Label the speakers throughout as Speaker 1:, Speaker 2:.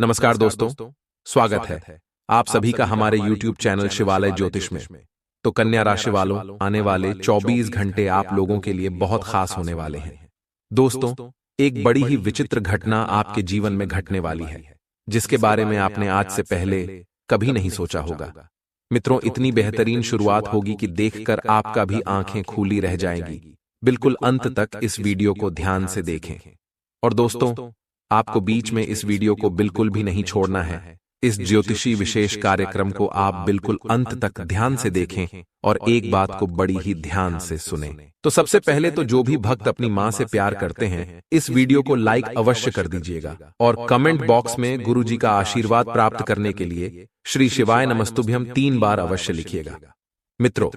Speaker 1: नमस्कार दोस्तों, स्वागत है आप सभी का हमारे YouTube चैनल शिवालय ज्योतिष में। तो कन्या राशि वालों, आने वाले 24 घंटे आप लोगों के लिए बहुत खास होने वाले हैं। दोस्तों, एक बड़ी ही विचित्र घटना आपके जीवन में घटने वाली है, जिसके बारे में आपने आज से पहले कभी नहीं सोचा होगा। मित्रों, इतनी बेहतरीन शुरुआत होगी कि देखकर आपका भी आंखें खुली रह जाएंगी। बिल्कुल अंत तक इस वीडियो को ध्यान से देखें। और दोस्तों, आपको बीच में इस वीडियो को बिल्कुल भी नहीं छोड़ना है। इस ज्योतिषी विशेष कार्यक्रम को आप बिल्कुल अंत तक ध्यान से देखें और एक बात को बड़ी ही ध्यान से सुनें। तो सबसे पहले तो जो भी भक्त अपनी मां से प्यार करते हैं, इस वीडियो को लाइक अवश्य कर दीजिएगा और कमेंट बॉक्स में गुरुजी का आशीर्वाद प्राप्त करने के लिए श्री शिवाय नमस्तुभ्यम 3 बार अवश्य लिखिएगा। मित्रों,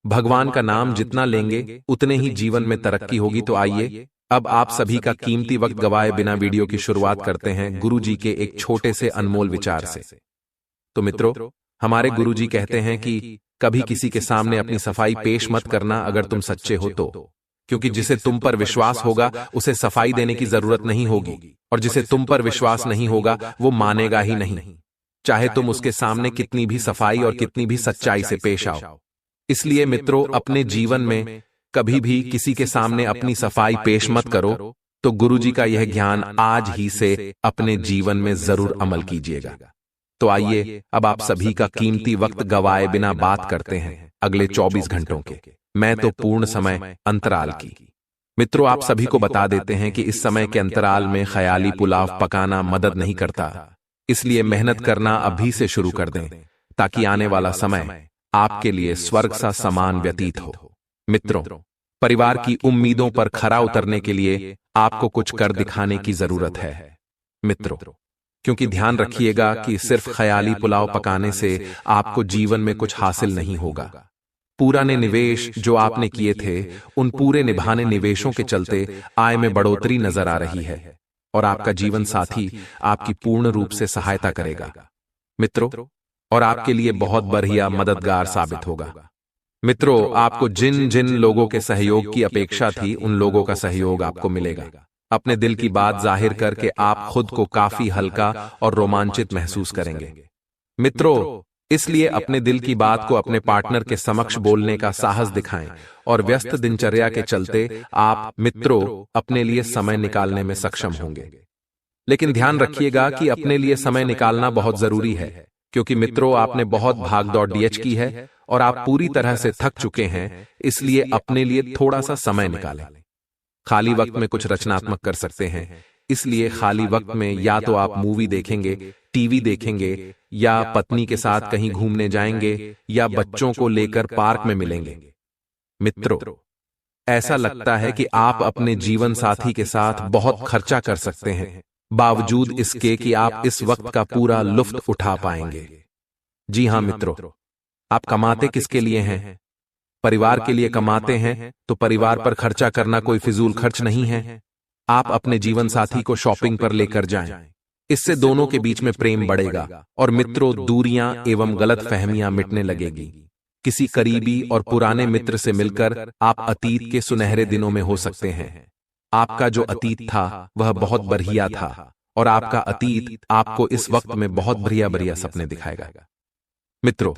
Speaker 1: भगवान का नाम जितना लेंगे उतने ही जीवन में तरक्की होगी। तो आइए अब आप सभी का कीमती वक्त गवाए बिना वीडियो की शुरुआत करते हैं गुरुजी के एक छोटे से अनमोल विचार से। तो मित्रों, हमारे गुरुजी कहते हैं कि कभी किसी के सामने अपनी सफाई पेश मत करना अगर तुम सच्चे हो तो, क्योंकि जिसे तुम पर विश्वास होगा उसे सफाई देने की जरूरत नहीं होगी, और जिसे तुम पर विश्वास नहीं होगा वो मानेगा ही नहीं, चाहे तुम उसके सामने कितनी भी सफाई और कितनी भी सच्चाई से पेश आओ। इसलिए मित्रों, अपने जीवन में कभी भी किसी के सामने अपनी सफाई पेश मत करो। तो गुरुजी का यह ज्ञान आज ही से अपने जीवन में जरूर अमल कीजिएगा। तो आइए अब आप सभी का कीमती वक्त गवाए बिना बात करते हैं अगले 24 घंटों के, मैं तो पूर्ण समय अंतराल की। मित्रों, आप सभी को बता देते हैं कि इस समय के अंतराल में ख्याली पुलाव पकाना मदद नहीं करता। इसलिए मेहनत करना अभी से शुरू कर दें, ताकि आने वाला समय आपके लिए स्वर्ग सा समान व्यतीत हो। मित्रों, परिवार की उम्मीदों पर खरा उतरने के लिए आपको कुछ कर दिखाने की जरूरत है। मित्रों, क्योंकि ध्यान रखिएगा कि सिर्फ ख्याली पुलाव पकाने से आपको जीवन में कुछ हासिल नहीं होगा। पुराने निवेश जो आपने किए थे, उन पूरे निभाने निवेशों के चलते आय में बढ़ोतरी नजर आ रही है, और आपका जीवन साथी आपकी पूर्ण रूप से सहायता करेगा। मित्रों, और आपके लिए बहुत बढ़िया मददगार साबित होगा। मित्रों, आपको जिन जिन लोगों के सहयोग की अपेक्षा थी, उन लोगों का सहयोग आपको मिलेगा। अपने दिल की बात जाहिर करके आप खुद को काफी हल्का और रोमांचित महसूस करेंगे। मित्रों, इसलिए अपने दिल की बात को अपने पार्टनर के समक्ष बोलने का साहस दिखाएं, और व्यस्त दिनचर्या के चलते आप मित्रों अपने लिए समय निकालने में सक्षम होंगे। लेकिन ध्यान रखिएगा कि अपने लिए समय निकालना बहुत जरूरी है, क्योंकि मित्रों आपने बहुत भागदौड़ डीएच की है और आप पूरी तरह से थक चुके हैं। इसलिए अपने लिए थोड़ा सा समय निकालें। खाली वक्त में कुछ रचनात्मक कर सकते हैं, इसलिए खाली वक्त में या तो आप मूवी देखेंगे, टीवी देखेंगे, या पत्नी के साथ कहीं घूमने जाएंगे, या बच्चों को लेकर पार्क में मिलेंगे। मित्रों, ऐसा लगता है कि आप अपने जीवन साथी के साथ बहुत खर्चा कर सकते हैं, बावजूद इसके कि आप इस वक्त का पूरा लुत्फ उठा पाएंगे। जी हां मित्रों, आप कमाते किसके लिए हैं? परिवार के लिए कमाते हैं, तो परिवार पर खर्चा करना कोई फिजूल खर्च नहीं है। आप अपने जीवन साथी को शॉपिंग पर लेकर जाएं, इससे दोनों के बीच में प्रेम बढ़ेगा, और मित्रों दूरियां एवं गलत फहमियां मिटने लगेगी। किसी करीबी और पुराने मित्र से मिलकर आप अतीत के सुनहरे दिनों में हो सकते हैं। आपका जो अतीत था वह बहुत बढ़िया था, और आपका अतीत आपको इस वक्त में बहुत बढ़िया बढ़िया सपने दिखाएगा। मित्रों,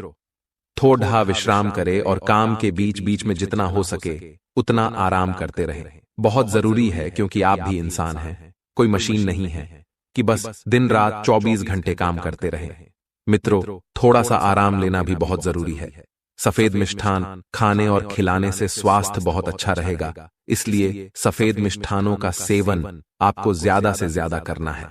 Speaker 1: थोड़ा विश्राम करें और काम के बीच बीच में जितना हो सके उतना आराम करते रहें। बहुत जरूरी है, क्योंकि आप भी इंसान हैं, कोई मशीन नहीं है कि बस दिन रात 24 घंटे काम करते रहें। मित्रों, थोड़ा सा आराम लेना भी बहुत जरूरी है। सफेद मिष्ठान खाने और खिलाने से स्वास्थ्य बहुत अच्छा रहेगा, इसलिए सफेद मिष्ठानों का सेवन आपको ज्यादा से ज्यादा करना है।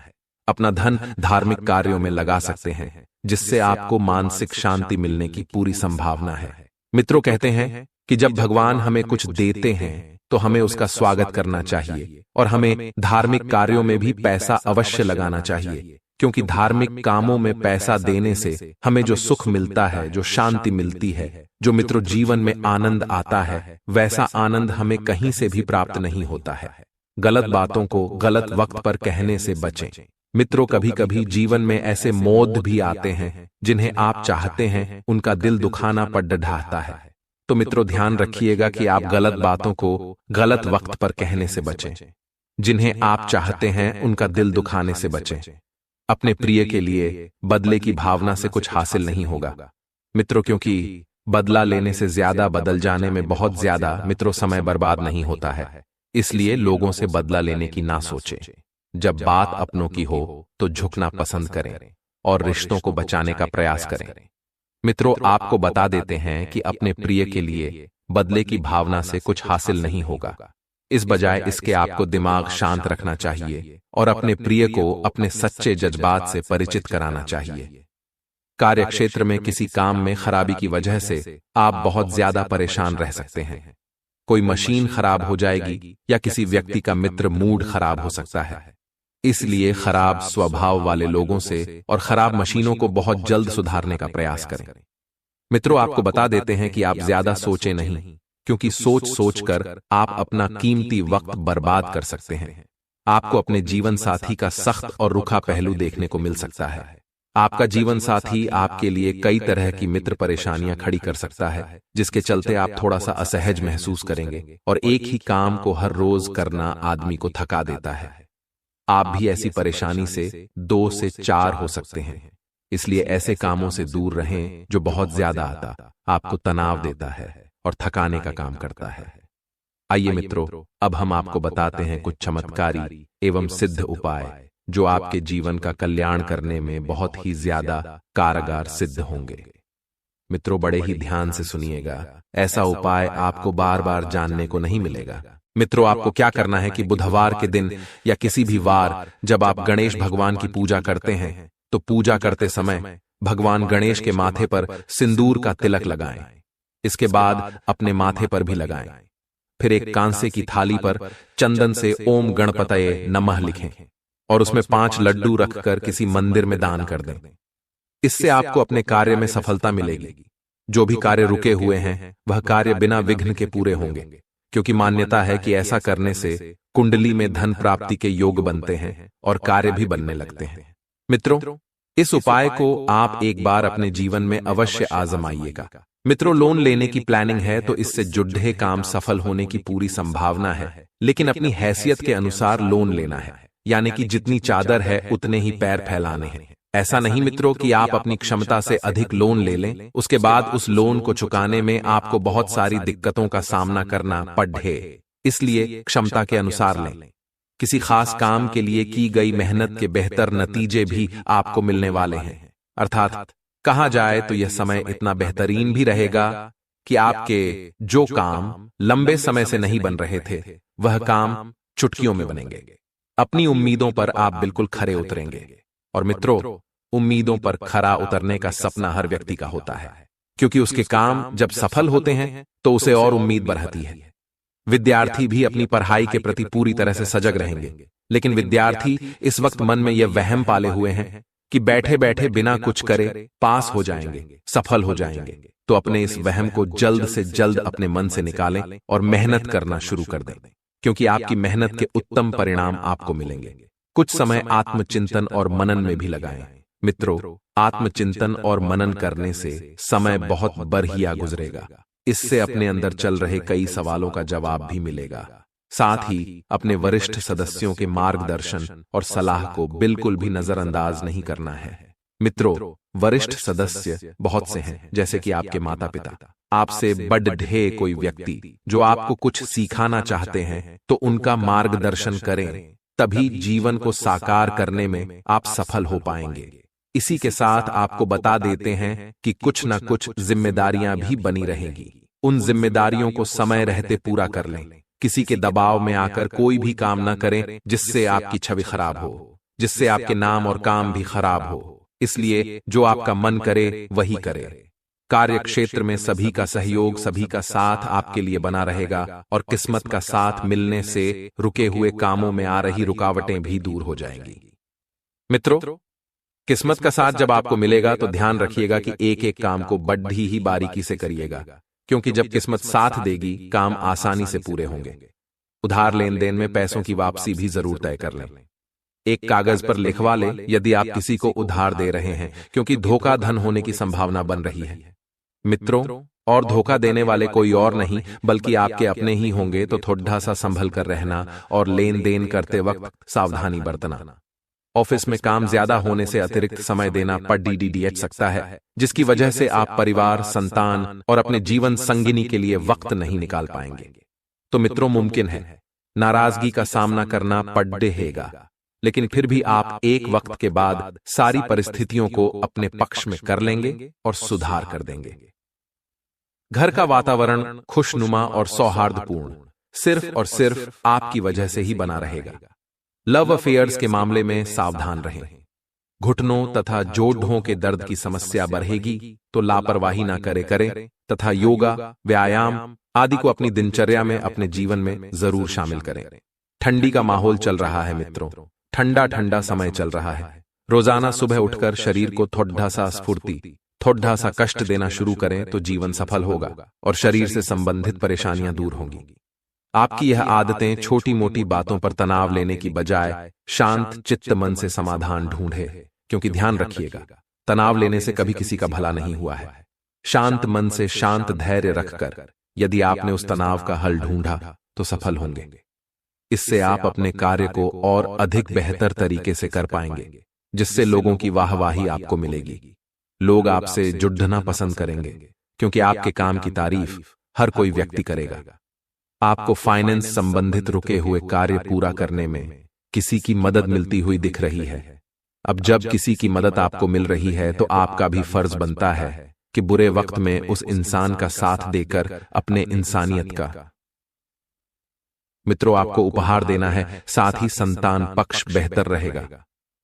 Speaker 1: अपना धन धार्मिक कार्यों में लगा सकते हैं, जिससे आपको मानसिक शांति मिलने की पूरी संभावना है। मित्रों, कहते हैं कि जब भगवान हमें कुछ देते हैं तो हमें उसका स्वागत करना चाहिए, और हमें धार्मिक कार्यों में भी पैसा अवश्य लगाना चाहिए, क्योंकि धार्मिक कामों में पैसा देने से हमें जो सुख मिलता है, जो शांति मिलती है, जो मित्रों जीवन में आनंद आता है, वैसा आनंद हमें कहीं से भी प्राप्त नहीं होता है। गलत बातों को गलत वक्त पर कहने से बचें। मित्रों, कभी कभी जीवन में ऐसे मोद भी आते हैं जिन्हें आप चाहते हैं, उनका दिल दुखाना पड़ ढाता है। तो मित्रों, ध्यान रखिएगा कि आप गलत बातों को गलत वक्त पर कहने से बचें। जिन्हें आप चाहते हैं उनका दिल दुखाने से बचें। अपने प्रिय के लिए बदले की भावना से कुछ हासिल नहीं होगा मित्रों, क्योंकि बदला लेने से ज्यादा बदल जाने में बहुत ज्यादा मित्रों समय बर्बाद नहीं होता है। इसलिए लोगों से बदला लेने की ना सोचें। जब बात अपनों की हो तो झुकना पसंद करें और रिश्तों को बचाने का प्रयास करें। मित्रों, आपको बता देते हैं कि अपने प्रिय के लिए बदले की भावना से कुछ हासिल नहीं होगा। इस बजाय इसके आपको दिमाग शांत रखना चाहिए और अपने प्रिय को अपने सच्चे जज्बात से परिचित कराना चाहिए। कार्यक्षेत्र में किसी काम में खराबी की वजह से आप बहुत ज्यादा परेशान रह सकते हैं। कोई मशीन खराब हो जाएगी या किसी व्यक्ति का मित्र मूड खराब हो सकता है। इसलिए खराब स्वभाव वाले लोगों से और खराब मशीनों को बहुत जल्द सुधारने का प्रयास करें। मित्रों, आपको बता देते हैं कि आप ज्यादा सोचें नहीं, क्योंकि सोच सोचकर आप अपना कीमती वक्त बर्बाद कर सकते हैं। आपको अपने जीवन साथी का सख्त और रुखा पहलू देखने को मिल सकता है। आपका जीवन साथी आपके लिए कई तरह की मित्र परेशानियां खड़ी कर सकता है, जिसके चलते आप थोड़ा सा असहज महसूस करेंगे और एक ही काम को हर रोज करना आदमी को थका देता है। आप भी ऐसी परेशानी से 2 से 4 हो सकते हैं। इसलिए ऐसे कामों से दूर रहें जो बहुत ज्यादा आपको तनाव देता है और थकाने का काम करता है। आइए मित्रों, अब हम आपको बताते हैं कुछ चमत्कारी एवं सिद्ध उपाय जो आपके जीवन का कल्याण करने में बहुत ही ज्यादा कारगर सिद्ध होंगे। मित्रों, बड़े ही ध्यान से सुनिएगा, ऐसा उपाय आपको बार बार जानने को नहीं मिलेगा। मित्रों, आपको क्या करना है कि बुधवार के दिन या किसी भी वार जब आप गणेश भगवान की पूजा करते हैं तो पूजा करते समय भगवान गणेश के माथे पर सिंदूर का तिलक लगाएं। इसके बाद अपने माथे पर भी लगाएं। फिर एक कांसे की थाली पर चंदन से ओम गणपतये नमः लिखें और उसमें 5 लड्डू रखकर किसी मंदिर में दान कर दें। इससे आपको अपने कार्य में सफलता मिलेगी। जो भी कार्य रुके हुए हैं वह कार्य बिना विघ्न के पूरे होंगे, क्योंकि मान्यता है कि ऐसा करने से कुंडली में धन प्राप्ति के योग बनते हैं और कार्य भी बनने लगते हैं। मित्रों, इस उपाय को आप एक बार अपने जीवन में अवश्य आजमाइएगा। मित्रों, लोन लेने की प्लानिंग है तो इससे जुड़े काम सफल होने की पूरी संभावना है, लेकिन अपनी हैसियत के अनुसार लोन लेना है, यानी कि जितनी चादर है उतने ही पैर फैलाने हैं। ऐसा नहीं मित्रों कि आप अपनी क्षमता से अधिक लोन ले लें, उसके बाद उस लोन को चुकाने में आपको बहुत सारी दिक्कतों का सामना करना पड़े। इसलिए क्षमता के अनुसार लें। किसी खास काम के लिए की गई मेहनत के बेहतर नतीजे भी आपको मिलने वाले हैं। अर्थात कहा जाए तो यह समय इतना बेहतरीन भी रहेगा कि आपके जो काम लंबे समय से नहीं बन रहे थे वह काम चुटकियों में बनेंगे। अपनी उम्मीदों पर आप बिल्कुल खरे उतरेंगे। और मित्रों, उम्मीदों पर खरा उतरने का सपना हर व्यक्ति का होता है, क्योंकि उसके काम जब सफल होते हैं तो उसे और उम्मीद बढ़ती है। विद्यार्थी भी अपनी पढ़ाई के प्रति पूरी तरह से सजग रहेंगे, लेकिन विद्यार्थी इस वक्त मन में यह वहम पाले हुए हैं कि बैठे बैठे बिना कुछ करे पास हो जाएंगे, सफल हो जाएंगे। तो अपने इस वहम को जल्द से जल्द अपने मन से निकालें और मेहनत करना शुरू कर दें, क्योंकि आपकी मेहनत के उत्तम परिणाम आपको मिलेंगे। कुछ समय आत्मचिंतन और मनन में भी लगाएं। मित्रों, आत्मचिंतन और मनन करने से समय बहुत बढ़िया गुजरेगा। इससे अपने अंदर चल रहे कई सवालों का जवाब भी मिलेगा। साथ ही अपने वरिष्ठ सदस्यों के मार्गदर्शन और सलाह को बिल्कुल भी नजरअंदाज नहीं करना है। मित्रों, वरिष्ठ सदस्य बहुत से हैं, जैसे कि आपके माता पिता। आपसे बढ़े कोई व्यक्ति जो आपको कुछ सिखाना चाहते हैं तो उनका मार्गदर्शन करें, तभी जीवन को साकार करने में आप सफल हो पाएंगे। इसी के साथ आपको बता देते हैं कि कुछ न कुछ जिम्मेदारियां भी बनी रहेंगी। उन जिम्मेदारियों को समय रहते पूरा कर लें। किसी के दबाव में आकर कोई भी काम न करें जिससे आपकी छवि खराब हो, जिससे आपके नाम और काम भी खराब हो। इसलिए जो आपका मन करे वही करे। कार्य क्षेत्र में सभी का सहयोग, सभी का साथ आपके लिए बना रहेगा और किस्मत का साथ मिलने से रुके हुए कामों में आ रही रुकावटें भी दूर हो जाएंगी। मित्रों, किस्मत का साथ जब आपको मिलेगा तो ध्यान रखिएगा कि एक एक काम को बड़ी ही बारीकी से करिएगा, क्योंकि जब किस्मत साथ देगी काम आसानी से पूरे होंगे। उधार लेन देन में पैसों की वापसी भी जरूर तय कर लें। एक कागज पर लिखवा लें यदि आप किसी को उधार दे रहे हैं, क्योंकि धोखा धन होने की संभावना बन रही है। मित्रों, और धोखा देने वाले कोई और नहीं बल्कि आपके अपने ही होंगे, तो थोड़ा सा संभल कर रहना और लेन देन करते वक्त सावधानी बरतना। ऑफिस में काम ज्यादा होने से अतिरिक्त समय देना पड़ DDDH सकता है, जिसकी वजह से आप परिवार, संतान और अपने जीवन संगिनी के लिए वक्त नहीं निकाल पाएंगे। तो मित्रों, मुमकिन है नाराजगी का सामना करना पड़ेगा, लेकिन फिर भी आप एक वक्त के बाद सारी परिस्थितियों को अपने पक्ष में कर लेंगे और सुधार कर देंगे। घर का वातावरण खुशनुमा और सौहार्दपूर्ण सिर्फ और सिर्फ आपकी वजह से ही बना रहेगा। लव अफेयर्स के मामले में सावधान रहें। घुटनों तथा जोड़ों के दर्द की समस्या बढ़ेगी तो लापरवाही ना करें तथा योगा, व्यायाम आदि को अपनी दिनचर्या में, अपने जीवन में जरूर शामिल करें। ठंडी का माहौल चल रहा है मित्रों, ठंडा ठंडा समय चल रहा है। रोजाना सुबह उठकर शरीर को थोड़ा सा स्फूर्ति, थोड़ा सा कष्ट देना शुरू करें तो जीवन सफल होगा और शरीर से संबंधित परेशानियां दूर होंगी। आपकी यह आदतें छोटी मोटी बातों पर तनाव लेने की बजाय शांत चित्त मन से समाधान ढूंढे, क्योंकि ध्यान रखिएगा, तनाव लेने से कभी किसी का भला नहीं हुआ है। शांत मन से शांत धैर्य रखकर यदि आपने उस तनाव का हल ढूंढा तो सफल होंगे। इससे आप अपने कार्य को और अधिक बेहतर तरीके से कर पाएंगे, जिससे लोगों की वाहवाही आपको मिलेगी। लोग आपसे जुड़ना पसंद करेंगे, क्योंकि आपके काम की तारीफ हर कोई व्यक्ति करेगा। आपको फाइनेंस संबंधित रुके हुए कार्य पूरा करने में किसी की मदद मिलती हुई दिख रही है। अब जब किसी की मदद आपको मिल रही है तो आपका भी फर्ज बनता है कि बुरे वक्त में उस इंसान का साथ देकर अपने इंसानियत का मित्रों आपको उपहार देना है। साथ ही संतान पक्ष बेहतर रहेगा।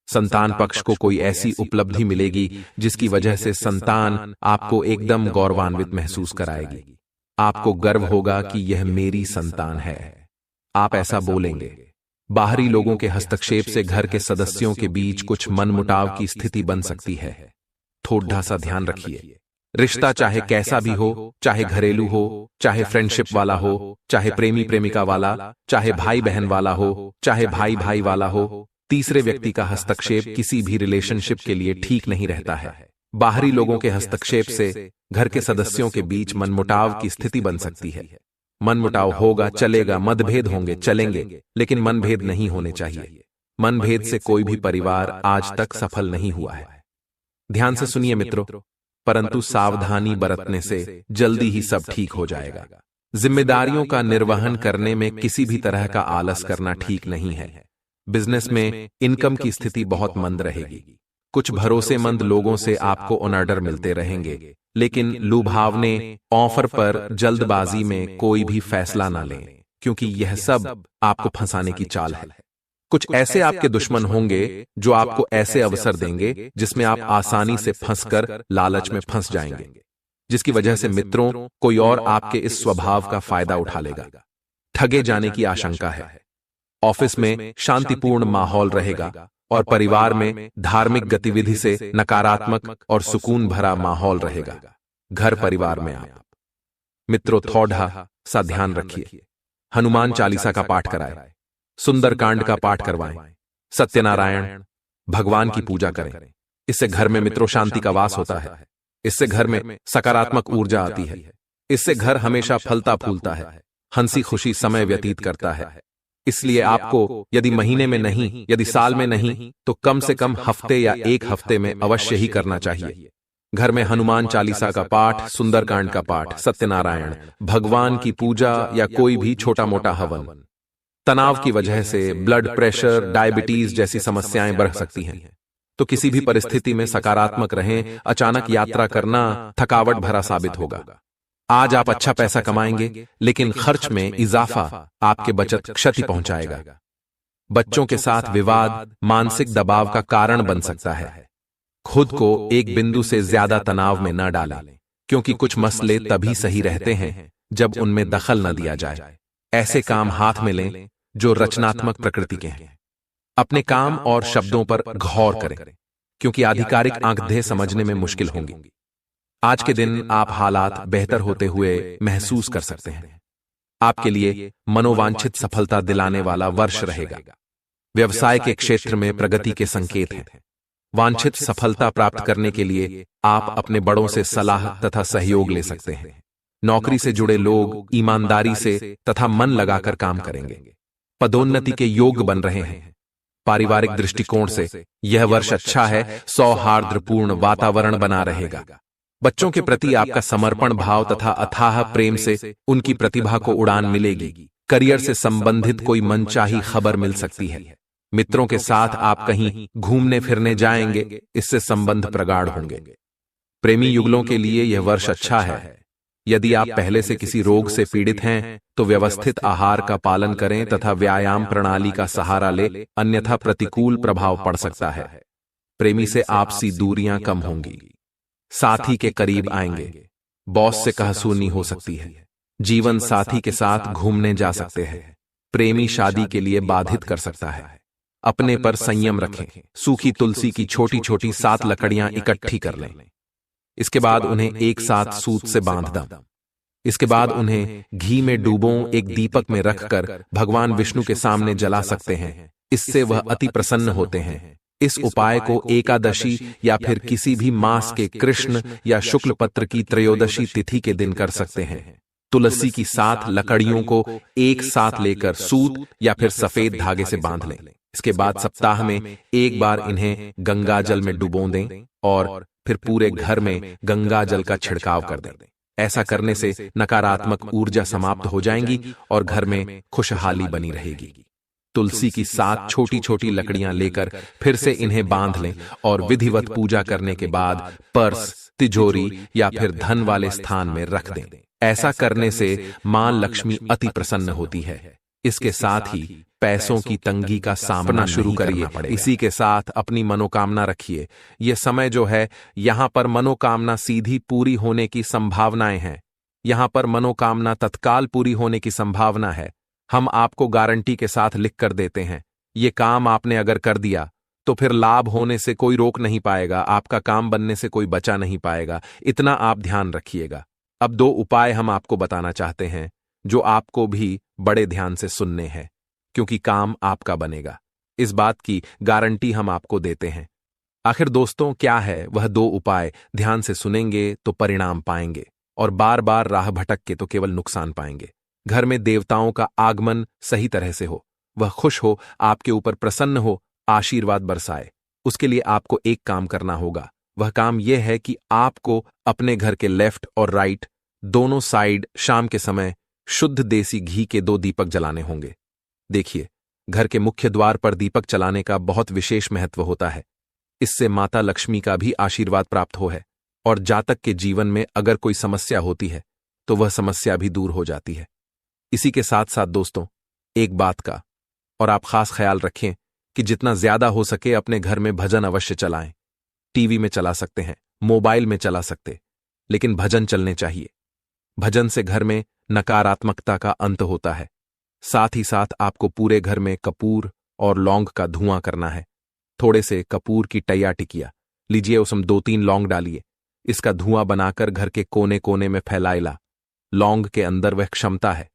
Speaker 1: संतान पक्ष को कोई ऐसी उपलब्धि मिलेगी जिसकी वजह से संतान आपको एकदम गौरवान्वित महसूस कराएगी। आपको गर्व होगा कि यह मेरी संतान है। आप ऐसा बोलेंगे। बाहरी लोगों के हस्तक्षेप से घर के सदस्यों के बीच कुछ मनमुटाव की स्थिति बन सकती है। थोड़ा सा ध्यान रखिए। रिश्ता चाहे कैसा भी हो, चाहे घरेलू हो, चाहे फ्रेंडशिप वाला हो, चाहे प्रेमी प्रेमिका वाला, चाहे भाई बहन वाला हो, चाहे भाई भाई वाला हो, तीसरे व्यक्ति का हस्तक्षेप किसी भी रिलेशनशिप के लिए ठीक नहीं रहता है। बाहरी लोगों के हस्तक्षेप से घर के सदस्यों के बीच मनमुटाव की स्थिति बन सकती है। मनमुटाव होगा, चलेगा, मतभेद होंगे, चलेंगे, लेकिन मनभेद नहीं होने चाहिए। मनभेद से कोई भी परिवार आज तक सफल नहीं हुआ है। ध्यान से सुनिए मित्रों, परंतु सावधानी बरतने से जल्दी ही सब ठीक हो जाएगा। जिम्मेदारियों का निर्वहन करने में किसी भी तरह का आलस करना ठीक नहीं है। बिजनेस में इनकम की स्थिति बहुत मंद रहेगी। कुछ भरोसेमंद लोगों से आपको ऑर्डर मिलते रहेंगे, लेकिन लुभावने ऑफर पर जल्दबाजी में कोई भी फैसला ना लें, क्योंकि यह सब आपको फंसाने की चाल है। कुछ ऐसे आपके दुश्मन होंगे जो आपको ऐसे अवसर देंगे जिसमें आप आसानी से फंसकर लालच में फंस जाएंगे, जिसकी वजह से मित्रों कोई और आपके इस स्वभाव का फायदा उठा लेगा। ठगे जाने की आशंका है। ऑफिस में शांतिपूर्ण माहौल रहेगा और परिवार में धार्मिक गतिविधि से नकारात्मक और सुकून भरा माहौल रहेगा। घर परिवार में आप मित्रों थोड़ा सा ध्यान रखिए। हनुमान चालीसा का पाठ कराएं, सुंदरकांड का पाठ करवाएं, सत्यनारायण भगवान की पूजा करें। इससे घर में मित्रों शांति का वास होता है। इससे घर में सकारात्मक ऊर्जा आती है। इससे घर हमेशा फलता फूलता है, हंसी खुशी समय व्यतीत करता है। इसलिए आपको यदि महीने में नहीं, यदि साल में नहीं, तो कम से कम हफ्ते या एक हफ्ते में अवश्य ही करना चाहिए। घर में हनुमान चालीसा का पाठ, सुंदरकांड का पाठ, सत्यनारायण भगवान की पूजा या कोई भी छोटा मोटा हवन। तनाव की वजह से ब्लड प्रेशर, डायबिटीज जैसी समस्याएं बढ़ सकती हैं, तो किसी भी परिस्थिति में सकारात्मक रहें। अचानक यात्रा करना थकावट भरा साबित होगा। आज आप अच्छा पैसा कमाएंगे, लेकिन खर्च में इजाफा आपके बचत क्षति पहुंचाएगा। बच्चों के साथ विवाद मानसिक दबाव का कारण बन सकता है। खुद को एक बिंदु से ज्यादा तनाव में न डालें, क्योंकि कुछ मसले तभी सही रहते हैं जब उनमें दखल न दिया जाए। ऐसे काम हाथ में लें जो रचनात्मक प्रकृति के हैं। अपने काम और शब्दों पर गौर करें, क्योंकि आधिकारिक आंकड़े समझने में मुश्किल होंगी। आज के दिन आप हालात बेहतर होते हुए महसूस कर सकते हैं। आपके लिए मनोवांछित सफलता दिलाने वाला वर्ष रहेगा। व्यवसाय के क्षेत्र में प्रगति के संकेत हैं। वांछित सफलता प्राप्त करने के लिए आप अपने बड़ों से सलाह तथा सहयोग ले सकते हैं। नौकरी से जुड़े लोग ईमानदारी से तथा मन लगाकर काम करेंगे। पदोन्नति के योग बन रहे हैं। पारिवारिक दृष्टिकोण से यह वर्ष अच्छा है, सौहार्दपूर्ण वातावरण बना रहेगा। बच्चों के प्रति आपका समर्पण भाव तथा अथाह प्रेम से उनकी प्रतिभा को उड़ान मिलेगी। करियर से संबंधित कोई मनचाही खबर मिल सकती है। मित्रों के साथ आप कहीं घूमने फिरने जाएंगे, इससे संबंध प्रगाढ़ होंगे। प्रेमी युगलों के लिए यह वर्ष अच्छा है। यदि आप पहले से किसी रोग से पीड़ित हैं तो व्यवस्थित आहार का पालन करें तथा व्यायाम प्रणाली का सहारा ले, अन्यथा प्रतिकूल प्रभाव पड़ सकता है। प्रेमी से आपसी दूरियां कम होंगी, साथी के करीब आएंगे, बॉस से कहासुनी हो सकती है, जीवन साथी के साथ घूमने जा सकते हैं। प्रेमी शादी के लिए बाधित कर सकता है। अपने पर संयम रखें। सूखी तुलसी की छोटी छोटी 7 लकड़ियां इकट्ठी कर लें। इसके बाद उन्हें एक साथ सूत से बांध दें। इसके बाद उन्हें घी में डूबों एक दीपक में रखकर भगवान विष्णु के सामने जला सकते हैं। इससे वह अति प्रसन्न होते हैं। इस उपाय को एकादशी या फिर किसी भी मास के कृष्ण या शुक्ल पत्र की त्रयोदशी तिथि के दिन कर सकते हैं। तुलसी की 7 लकड़ियों को एक साथ लेकर सूत या फिर सफेद धागे से बांध लें। इसके बाद सप्ताह में एक बार इन्हें गंगा जल में डुबो दें और फिर पूरे घर में गंगा जल का छिड़काव कर दें। ऐसा करने से नकारात्मक ऊर्जा समाप्त हो जाएंगी और घर में खुशहाली बनी रहेगी। तुलसी की 7 छोटी छोटी लकड़ियां लेकर फिर से इन्हें बांध लें और विधिवत पूजा करने के बाद पर्स, तिजोरी या फिर धन वाले स्थान में रख दें। ऐसा करने से मां लक्ष्मी अति प्रसन्न होती है। इसके साथ ही पैसों की तंगी का सामना शुरू करिए। इसी के साथ अपनी मनोकामना रखिए। यह समय जो है, यहां पर मनोकामना सीधी पूरी होने की संभावनाएं हैं। यहां पर मनोकामना तत्काल पूरी होने की संभावना है। हम आपको गारंटी के साथ लिख कर देते हैं। ये काम आपने अगर कर दिया तो फिर लाभ होने से कोई रोक नहीं पाएगा, आपका काम बनने से कोई बचा नहीं पाएगा। इतना आप ध्यान रखिएगा। अब 2 उपाय हम आपको बताना चाहते हैं जो आपको भी बड़े ध्यान से सुनने हैं, क्योंकि काम आपका बनेगा। इस बात की गारंटी हम आपको देते हैं। आखिर दोस्तों क्या है वह 2 उपाय? ध्यान से सुनेंगे तो परिणाम पाएंगे और बार बार राह भटक के तो केवल नुकसान पाएंगे। घर में देवताओं का आगमन सही तरह से हो, वह खुश हो, आपके ऊपर प्रसन्न हो, आशीर्वाद बरसाए। उसके लिए आपको एक काम करना होगा। वह काम यह है कि आपको अपने घर के लेफ्ट और राइट दोनों साइड शाम के समय शुद्ध देसी घी के 2 दीपक जलाने होंगे। देखिए, घर के मुख्य द्वार पर दीपक जलाने का बहुत विशेष महत्व होता है। इससे माता लक्ष्मी का भी आशीर्वाद प्राप्त हो है और जातक के जीवन में अगर कोई समस्या होती है तो वह समस्या भी दूर हो जाती है। इसी के साथ साथ दोस्तों एक बात का और आप खास ख्याल रखें कि जितना ज्यादा हो सके अपने घर में भजन अवश्य चलाएं। टीवी में चला सकते हैं, मोबाइल में चला सकते, लेकिन भजन चलने चाहिए। भजन से घर में नकारात्मकता का अंत होता है। साथ ही साथ आपको पूरे घर में कपूर और लौंग का धुआं करना है। थोड़े से कपूर की टैया टिकिया लीजिए, उसमें 2-3 लौंग डालिए। इसका धुआं बनाकर घर के कोने कोने में फैलाइला। लौंग के अंदर वह क्षमता है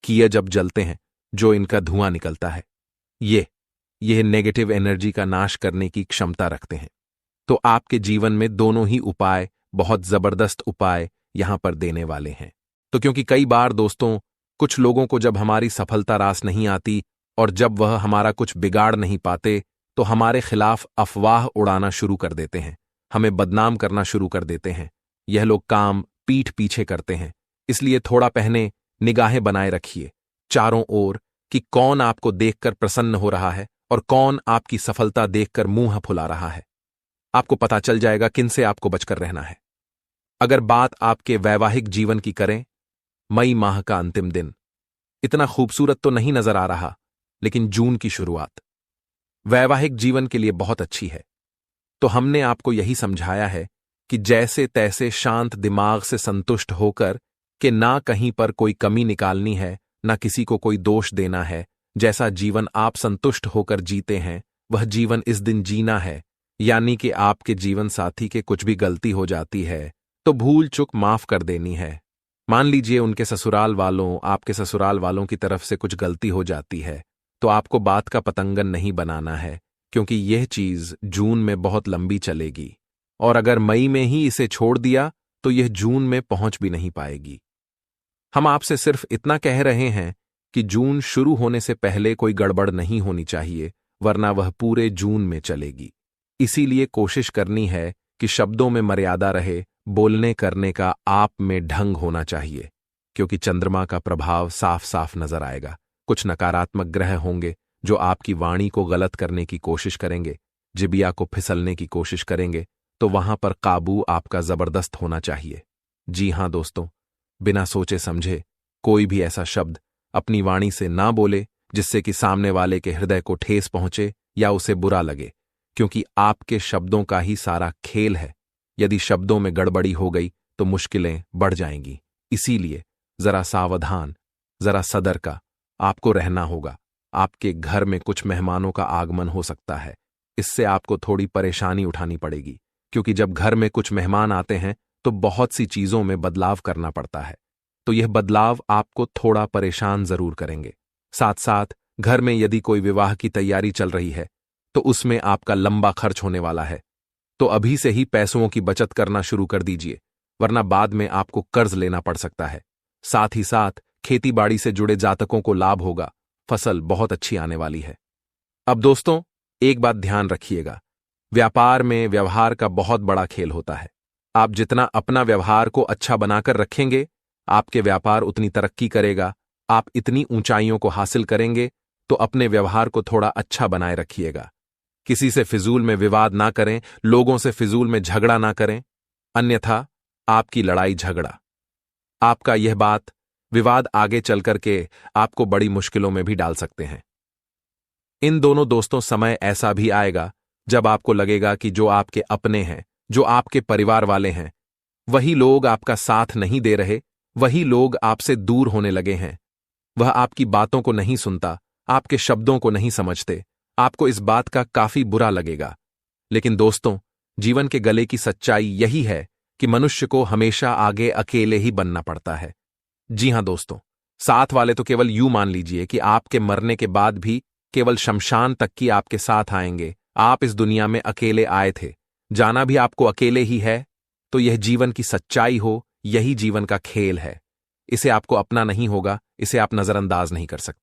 Speaker 1: कि ये जब जलते हैं जो इनका धुआं निकलता है, यह नेगेटिव एनर्जी का नाश करने की क्षमता रखते हैं। तो आपके जीवन में दोनों ही उपाय बहुत जबरदस्त उपाय यहां पर देने वाले हैं। तो क्योंकि कई बार दोस्तों कुछ लोगों को जब हमारी सफलता रास नहीं आती और जब वह हमारा कुछ बिगाड़ नहीं पाते तो हमारे खिलाफ अफवाह उड़ाना शुरू कर देते हैं, हमें बदनाम करना शुरू कर देते हैं। यह लोग काम पीठ पीछे करते हैं। इसलिए थोड़ा पहले निगाहें बनाए रखिए चारों ओर कि कौन आपको देखकर प्रसन्न हो रहा है और कौन आपकी सफलता देखकर मुंह फुला रहा है। आपको पता चल जाएगा किनसे आपको बचकर रहना है। अगर बात आपके वैवाहिक जीवन की करें, मई माह का अंतिम दिन इतना खूबसूरत तो नहीं नजर आ रहा, लेकिन जून की शुरुआत वैवाहिक जीवन के लिए बहुत अच्छी है। तो हमने आपको यही समझाया है कि जैसे तैसे शांत दिमाग से संतुष्ट होकर कि ना कहीं पर कोई कमी निकालनी है, ना किसी को कोई दोष देना है। जैसा जीवन आप संतुष्ट होकर जीते हैं वह जीवन इस दिन जीना है। यानी कि आपके जीवन साथी के कुछ भी गलती हो जाती है तो भूल चूक माफ कर देनी है। मान लीजिए उनके ससुराल वालों, आपके ससुराल वालों की तरफ से कुछ गलती हो जाती है तो आपको बात का पतंगन नहीं बनाना है, क्योंकि यह चीज जून में बहुत लंबी चलेगी और अगर मई में ही इसे छोड़ दिया तो यह जून में पहुंच भी नहीं पाएगी। हम आपसे सिर्फ इतना कह रहे हैं कि जून शुरू होने से पहले कोई गड़बड़ नहीं होनी चाहिए वरना वह पूरे जून में चलेगी। इसीलिए कोशिश करनी है कि शब्दों में मर्यादा रहे, बोलने करने का आप में ढंग होना चाहिए, क्योंकि चंद्रमा का प्रभाव साफ साफ नजर आएगा। कुछ नकारात्मक ग्रह होंगे जो आपकी वाणी को गलत करने की कोशिश करेंगे, जिबिया को फिसलने की कोशिश करेंगे, तो वहां पर काबू आपका जबरदस्त होना चाहिए। जी हां दोस्तों, बिना सोचे समझे कोई भी ऐसा शब्द अपनी वाणी से ना बोले जिससे कि सामने वाले के हृदय को ठेस पहुंचे या उसे बुरा लगे, क्योंकि आपके शब्दों का ही सारा खेल है। यदि शब्दों में गड़बड़ी हो गई तो मुश्किलें बढ़ जाएंगी। इसीलिए जरा सावधान, जरा सतर्क आपको रहना होगा। आपके घर में कुछ मेहमानों का आगमन हो सकता है, इससे आपको थोड़ी परेशानी उठानी पड़ेगी, क्योंकि जब घर में कुछ मेहमान आते हैं तो बहुत सी चीजों में बदलाव करना पड़ता है। तो यह बदलाव आपको थोड़ा परेशान जरूर करेंगे। साथ साथ घर में यदि कोई विवाह की तैयारी चल रही है तो उसमें आपका लंबा खर्च होने वाला है, तो अभी से ही पैसों की बचत करना शुरू कर दीजिए, वरना बाद में आपको कर्ज लेना पड़ सकता है। साथ ही साथ खेती बाड़ी से जुड़े जातकों को लाभ होगा, फसल बहुत अच्छी आने वाली है। अब दोस्तों, एक बात ध्यान रखिएगा, व्यापार में व्यवहार का बहुत बड़ा खेल होता है। आप जितना अपना व्यवहार को अच्छा बनाकर रखेंगे, आपके व्यापार उतनी तरक्की करेगा। आप इतनी ऊंचाइयों को हासिल करेंगे, तो अपने व्यवहार को थोड़ा अच्छा बनाए रखिएगा। किसी से फिजूल में विवाद ना करें, लोगों से फिजूल में झगड़ा ना करें, अन्यथा आपकी लड़ाई झगड़ा, आपका यह बात विवाद आगे चल करके आपको बड़ी मुश्किलों में भी डाल सकते हैं। इन दोनों दोस्तों, समय ऐसा भी आएगा जब आपको लगेगा कि जो आपके अपने हैं, जो आपके परिवार वाले हैं, वही लोग आपका साथ नहीं दे रहे, वही लोग आपसे दूर होने लगे हैं। वह आपकी बातों को नहीं सुनता, आपके शब्दों को नहीं समझते। आपको इस बात का काफी बुरा लगेगा। लेकिन दोस्तों, जीवन के गले की सच्चाई यही है कि मनुष्य को हमेशा आगे अकेले ही बनना पड़ता है। जी हां दोस्तों, साथ वाले तो केवल यूं मान लीजिए कि आपके मरने के बाद भी केवल शमशान तक की आपके साथ आएंगे। आप इस दुनिया में अकेले आए थे, जाना भी आपको अकेले ही है। तो यह जीवन की सच्चाई हो, यही जीवन का खेल है। इसे आपको अपना नहीं होगा, इसे आप नजरअंदाज नहीं कर सकते।